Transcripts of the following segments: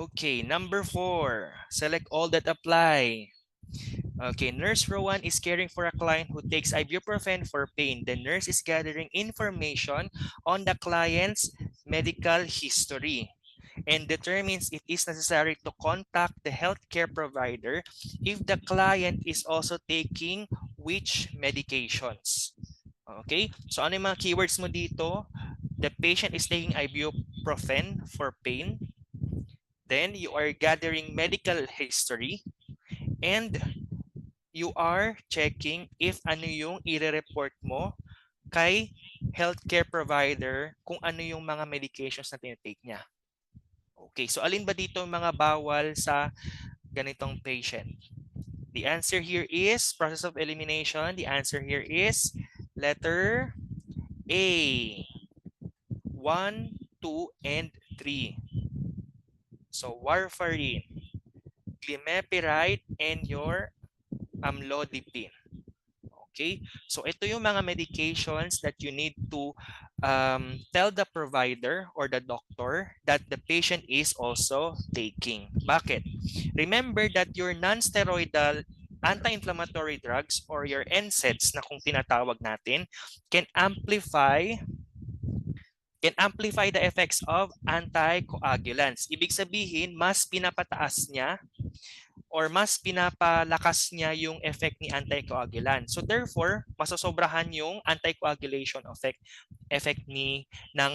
Okay, number 4. Select all that apply. Okay, nurse Rowan is caring for a client who takes ibuprofen for pain. The nurse is gathering information on the client's medical history and determines it is necessary to contact the healthcare provider if the client is also taking which medications. Okay, so ano yung mga keywords mo dito? The patient is taking ibuprofen for pain. Then you are gathering medical history and you are checking if ano yung i-report mo kay healthcare provider kung ano yung mga medications na tinitake niya. Okay, so alin ba dito mga bawal sa ganitong patient? The answer here is process of elimination. The answer here is letter A. 1, 2, and 3. So warfarin, glimepiride, and your amlodipine. Okay, so ito yung mga medications that you need to tell the provider or the doctor that the patient is also taking. Bakit? Remember that your non-steroidal anti-inflammatory drugs or your NSAIDs na kung tinatawag natin can amplify the effects of anticoagulants. Ibig sabihin, mas pinapataas niya or mas pinapalakas niya yung effect ni anticoagulant. So therefore, masosobrahan yung anticoagulation effect ng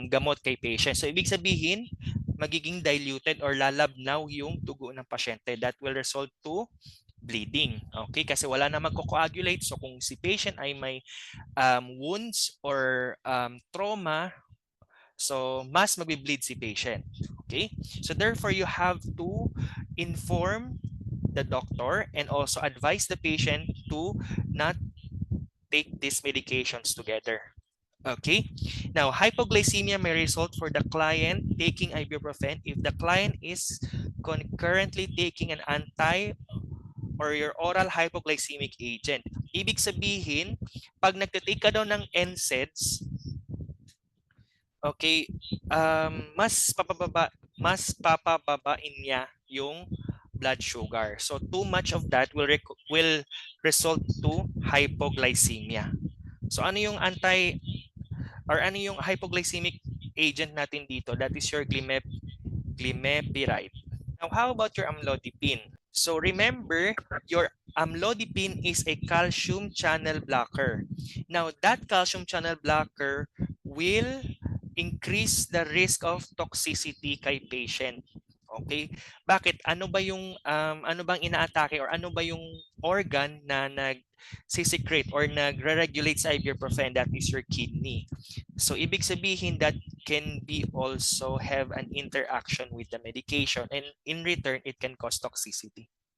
gamot kay patient. So ibig sabihin, magiging diluted or lalabnaw yung dugo ng pasyente. That will result to bleeding. Okay? Kasi wala na magko-coagulate. So kung si patient ay may wounds or trauma, so mas magbi-bleed si patient. Okay? So therefore, you have to inform the doctor and also advise the patient to not take these medications together. Okay, now hypoglycemia may result for the client taking ibuprofen if the client is concurrently taking an anti or your oral hypoglycemic agent. Ibig sabihin, pag nagtitake ka daw ng NSAIDs, okay, mas papababain niya yung blood sugar. So too much of that will result to hypoglycemia. So ano yung ano yung hypoglycemic agent natin dito? That is your glimepiride. Now how about your amlodipine? So remember, your amlodipine is a calcium channel blocker. Now that calcium channel blocker will increase the risk of toxicity kay patient. Okay? Bakit? Ano ba yung ano bang inaatake or ano ba yung organ na nag-secrete or nagre-regulate sa ibuprofen? That is your kidney. So ibig sabihin that can be also have an interaction with the medication and in return it can cause toxicity.